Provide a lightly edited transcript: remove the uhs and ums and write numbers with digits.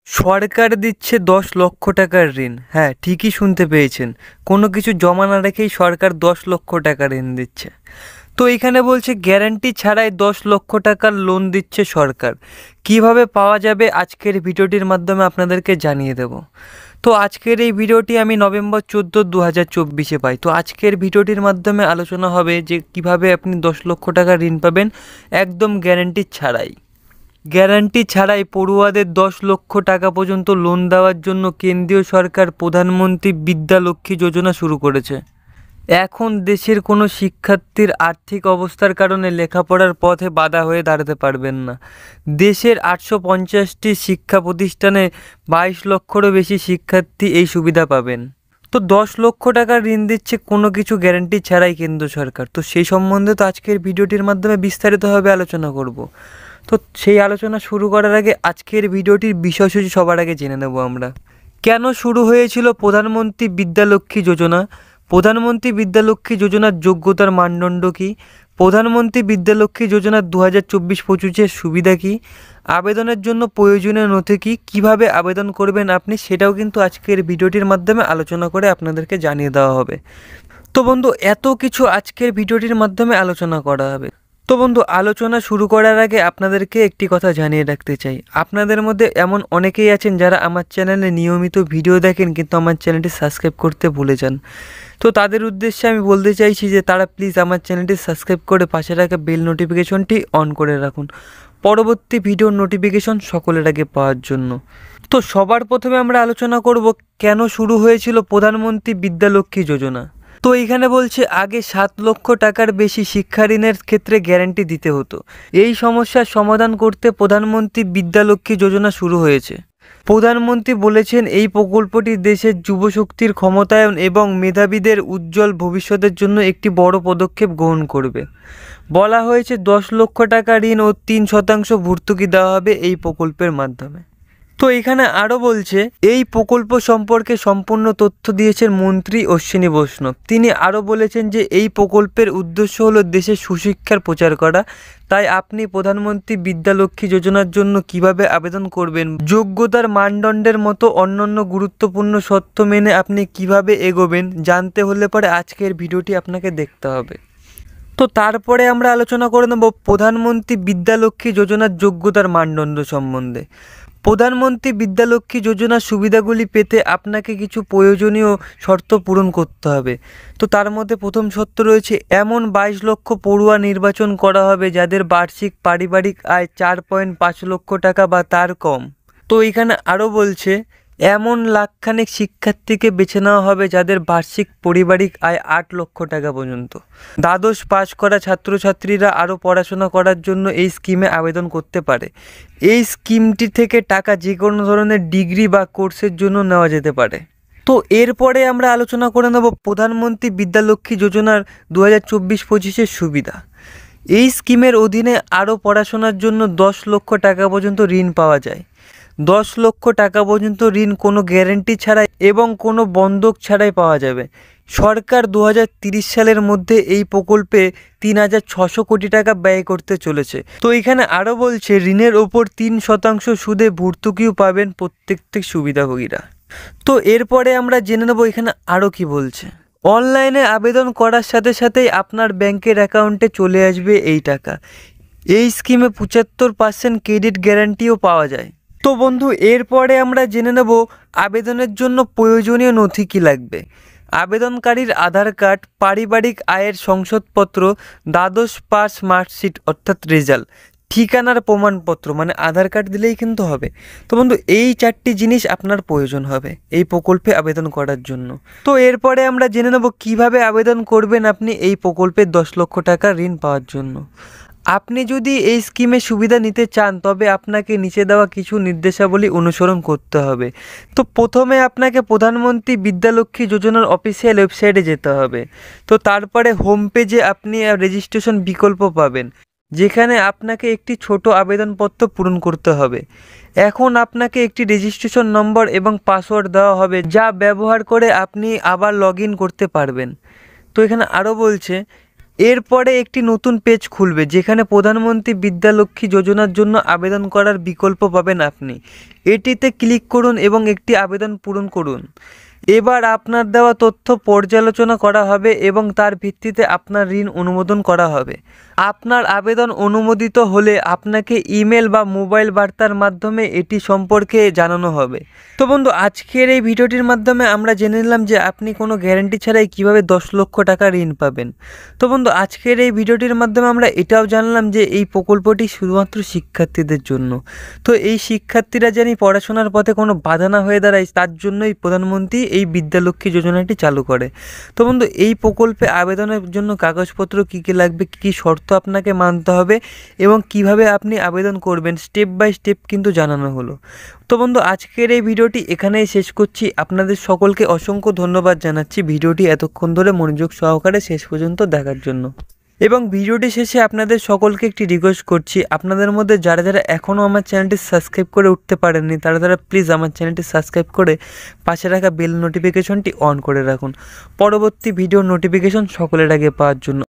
সরকার দিচ্ছে 10 লক্ষ টাকার ঋণ। হ্যাঁ, ঠিকই শুনতে পেয়েছেন, কোনো কিছু জমা না রেখেই সরকার 10 লক্ষ টাকা ঋণ দিচ্ছে। তো এখানে বলছে গ্যারান্টি ছাড়াই 10 লক্ষ টাকার লোন দিচ্ছে সরকার। কিভাবে পাওয়া যাবে আজকের ভিডিওটির মাধ্যমে আপনাদেরকে জানিয়ে দেব। তো আজকের এই ভিডিওটি আমি নভেম্বর 14, 2024 পাই। তো আজকের ভিডিওটির মাধ্যমে আলোচনা হবে যে কিভাবে আপনি 10 লক্ষ টাকা ঋণ পাবেন একদম গ্যারান্টি ছাড়াই পড়ুয়াদের 10 লক্ষ টাকা পর্যন্ত লোন দেওয়ার জন্য কেন্দ্রীয় সরকার প্রধানমন্ত্রী বিদ্যালক্ষ্মী যোজনা শুরু করেছে। এখন দেশের কোনো শিক্ষার্থীর আর্থিক অবস্থার কারণে লেখাপড়ার পথে বাধা হয়ে দাঁড়াতে পারবেন না। দেশের 850টি শিক্ষা প্রতিষ্ঠানে 22 লক্ষেরও বেশি শিক্ষার্থী এই সুবিধা পাবেন। তো 10 লক্ষ টাকার ঋণ দিচ্ছে কোনো কিছু গ্যারান্টি ছাড়াই কেন্দ্র সরকার। তো সেই সম্বন্ধে তো আজকের ভিডিওটির মাধ্যমে বিস্তারিতভাবে আলোচনা করব। তো সেই আলোচনা শুরু করার আগে আজকের ভিডিওটির বিষয়সূচি সবার আগে জেনে নেব আমরা। কেন শুরু হয়েছিল প্রধানমন্ত্রী বিদ্যালক্ষ্মী যোজনা? প্রধানমন্ত্রী বিদ্যালক্ষ্মী যোজনার যোগ্যতার মানদণ্ড কী? প্রধানমন্ত্রী বিদ্যালক্ষ্মী যোজনার 2024-25-এর সুবিধা কী? আবেদনের জন্য প্রয়োজনীয় নথি কী? কীভাবে আবেদন করবেন আপনি, সেটাও কিন্তু আজকের ভিডিওটির মাধ্যমে আলোচনা করে আপনাদেরকে জানিয়ে দেওয়া হবে। তো বন্ধু, এত কিছু আজকের ভিডিওটির মাধ্যমে আলোচনা করা হবে। তো বন্ধু, আলোচনা শুরু করার আগে আপনাদেরকে একটি কথা জানিয়ে রাখতে চাই। আপনাদের মধ্যে এমন অনেকেই আছেন যারা আমার চ্যানেলে নিয়মিত ভিডিও দেখেন কিন্তু আমার চ্যানেলটি সাবস্ক্রাইব করতে ভুলে যান। তো তাদের উদ্দেশ্যে আমি বলতে চাইছি যে তারা প্লিজ আমার চ্যানেলটি সাবস্ক্রাইব করে পাশে রাখা বেল নোটিফিকেশনটি অন করে রাখুন পরবর্তী ভিডিওর নোটিফিকেশন সকলের আগে পাওয়ার জন্য। তো সবার প্রথমে আমরা আলোচনা করব কেন শুরু হয়েছিল প্রধানমন্ত্রী বিদ্যালক্ষ্মী যোজনা। তো এইখানে বলছে আগে 7 লক্ষ টাকার বেশি শিক্ষা ঋণের ক্ষেত্রে গ্যারান্টি দিতে হতো। এই সমস্যার সমাধান করতে প্রধানমন্ত্রী বিদ্যালক্ষ্মী যোজনা শুরু হয়েছে। প্রধানমন্ত্রী বলেছেন এই প্রকল্পটি দেশের যুবশক্তির ক্ষমতায়ন এবং মেধাবীদের উজ্জ্বল ভবিষ্যতের জন্য একটি বড় পদক্ষেপ গ্রহণ করবে। বলা হয়েছে 10 লক্ষ টাকা ঋণ ও 3% ভর্তুকি দেওয়া হবে এই প্রকল্পের মাধ্যমে। তো এখানে আরও বলছে এই প্রকল্প সম্পর্কে সম্পূর্ণ তথ্য দিয়েছেন মন্ত্রী অশ্বিনী বৈষ্ণব। তিনি আরও বলেছেন যে এই প্রকল্পের উদ্দেশ্য হলো দেশের সুশিক্ষার প্রচার করা। তাই আপনি প্রধানমন্ত্রী বিদ্যালক্ষ্মী যোজনার জন্য কিভাবে আবেদন করবেন, যোগ্যতার মানদণ্ডের মতো অন্যান্য গুরুত্বপূর্ণ শর্ত মেনে আপনি কিভাবে এগোবেন জানতে হলে পরে আজকের ভিডিওটি আপনাকে দেখতে হবে। তো তারপরে আমরা আলোচনা করে নেব প্রধানমন্ত্রী বিদ্যালক্ষ্মী যোজনার যোগ্যতার মানদণ্ড সম্বন্ধে। প্রধানমন্ত্রী বিদ্যালক্ষ্মী যোজনার সুবিধাগুলি পেতে আপনাকে কিছু প্রয়োজনীয় শর্ত পূরণ করতে হবে। তো তার মধ্যে প্রথম শর্ত রয়েছে এমন 22 লক্ষ পড়ুয়া নির্বাচন করা হবে যাদের বার্ষিক পারিবারিক আয় 4.5 লক্ষ টাকা বা তার কম। তো এখানে আরও বলছে এমন লাখখানেক শিক্ষার্থীকে বেছে নেওয়া হবে যাদের বার্ষিক পারিবারিক আয় 8 লক্ষ টাকা পর্যন্ত। দ্বাদশ পাস করা ছাত্রছাত্রীরা আরও পড়াশোনা করার জন্য এই স্কিমে আবেদন করতে পারে। এই স্কিমটি থেকে টাকা যে কোনো ধরনের ডিগ্রি বা কোর্সের জন্য নেওয়া যেতে পারে। তো এরপরে আমরা আলোচনা করে নেব প্রধানমন্ত্রী বিদ্যালক্ষ্মী যোজনার 2024-25-এর সুবিধা। এই স্কিমের অধীনে আরও পড়াশোনার জন্য 10 লক্ষ টাকা পর্যন্ত ঋণ পাওয়া যায়। 10 লক্ষ টাকা পর্যন্ত ঋণ কোনো গ্যারান্টি ছাড়াই এবং কোনো বন্ধক ছাড়াই পাওয়া যাবে। সরকার 2030 সালের মধ্যে এই প্রকল্পে 3,600 কোটি টাকা ব্যয় করতে চলেছে। তো এখানে আরও বলছে ঋণের ওপর 3% সুদে ভর্তুকিও পাবেন প্রত্যেকটি সুবিধাভোগীরা। তো এরপরে আমরা জেনে নেব এখানে আরও কি বলছে। অনলাইনে আবেদন করার সাথে সাথেই আপনার ব্যাংকের অ্যাকাউন্টে চলে আসবে এই টাকা। এই স্কিমে 75% ক্রেডিট গ্যারান্টিও পাওয়া যায়। তো বন্ধু, এরপরে আমরা জেনে নেব আবেদনের জন্য প্রয়োজনীয় নথি কী লাগবে। আবেদনকারীর আধার কার্ড, পারিবারিক আয়ের শংসাপত্র, দ্বাদশ পাস মার্কশিট অর্থাৎ রেজাল্ট, ঠিকানার প্রমাণপত্র মানে আধার কার্ড দিলেই কিন্তু হবে। তো বন্ধু, এই 4টি জিনিস আপনার প্রয়োজন হবে এই প্রকল্পে আবেদন করার জন্য। তো এরপরে আমরা জেনে নেব কিভাবে আবেদন করবেন আপনি এই প্রকল্পের 10 লক্ষ টাকা ঋণ পাওয়ার জন্য। আপনি যদি এই স্কিমের সুবিধা নিতে চান তবে আপনাকে নিচে দেওয়া কিছু নির্দেশাবলী অনুসরণ করতে হবে। তো প্রথমে আপনাকে প্রধানমন্ত্রী বিদ্যালক্ষ্মী যোজনার অফিসিয়াল ওয়েবসাইটে যেতে হবে। তো তারপরে হোম পেজে আপনি রেজিস্ট্রেশন বিকল্প পাবেন, যেখানে আপনাকে একটি ছোট আবেদনপত্র পূরণ করতে হবে। এখন আপনাকে একটি রেজিস্ট্রেশন নম্বর এবং পাসওয়ার্ড দেওয়া হবে, যা ব্যবহার করে আপনি আবার লগ ইন করতে পারবেন। তো এখানে আরও বলছে এরপরে একটি নতুন পেজ খুলবে যেখানে প্রধানমন্ত্রী বিদ্যালক্ষ্মী যোজনার জন্য আবেদন করার বিকল্প পাবেন আপনি। এটিতে ক্লিক করুন এবং একটি আবেদন পূরণ করুন। এবার আপনার দেওয়া তথ্য পর্যালোচনা করা হবে এবং তার ভিত্তিতে আপনার ঋণ অনুমোদন করা হবে। আপনার আবেদন অনুমোদিত হলে আপনাকে ইমেল বা মোবাইল বার্তার মাধ্যমে এটি সম্পর্কে জানানো হবে। তো বন্ধু, আজকের এই ভিডিওটির মাধ্যমে আমরা জেনে নিলাম যে আপনি কোনো গ্যারান্টি ছাড়াই কিভাবে 10 লক্ষ টাকা ঋণ পাবেন। তো বন্ধু, আজকের এই ভিডিওটির মাধ্যমে আমরা এটাও জানলাম যে এই প্রকল্পটি শুধুমাত্র শিক্ষার্থীদের জন্য। তো এই শিক্ষার্থীরা যেন পড়াশোনার পথে কোনো বাধা না হয়ে দাঁড়ায় তার জন্যই প্রধানমন্ত্রী এই বিদ্যালক্ষ্মী যোজনাটি চালু করে। তো বন্ধু, এই প্রকল্পে আবেদনের জন্য কাগজপত্র কী কী লাগবে, কী কী শর্ত আপনাকে মানতে হবে এবং কিভাবে আপনি আবেদন করবেন স্টেপ বাই স্টেপ কিন্তু জানানো হলো। তো বন্ধু, আজকের এই ভিডিওটি এখানেই শেষ করছি। আপনাদের সকলকে অসংখ্য ধন্যবাদ জানাচ্ছি ভিডিওটি এতক্ষণ ধরে মনোযোগ সহকারে শেষ পর্যন্ত দেখার জন্য। এবং ভিডিওটি শেষে আপনাদের সকলকে একটি রিকোয়েস্ট করছি, আপনাদের মধ্যে যারা যারা এখনও আমার চ্যানেলটি সাবস্ক্রাইব করে উঠতে পারেননি তারা প্লিজ আমার চ্যানেলটি সাবস্ক্রাইব করে পাশে রাখা বেল নোটিফিকেশনটি অন করে রাখুন পরবর্তী ভিডিও নোটিফিকেশন সকলের আগে পাওয়ার জন্য।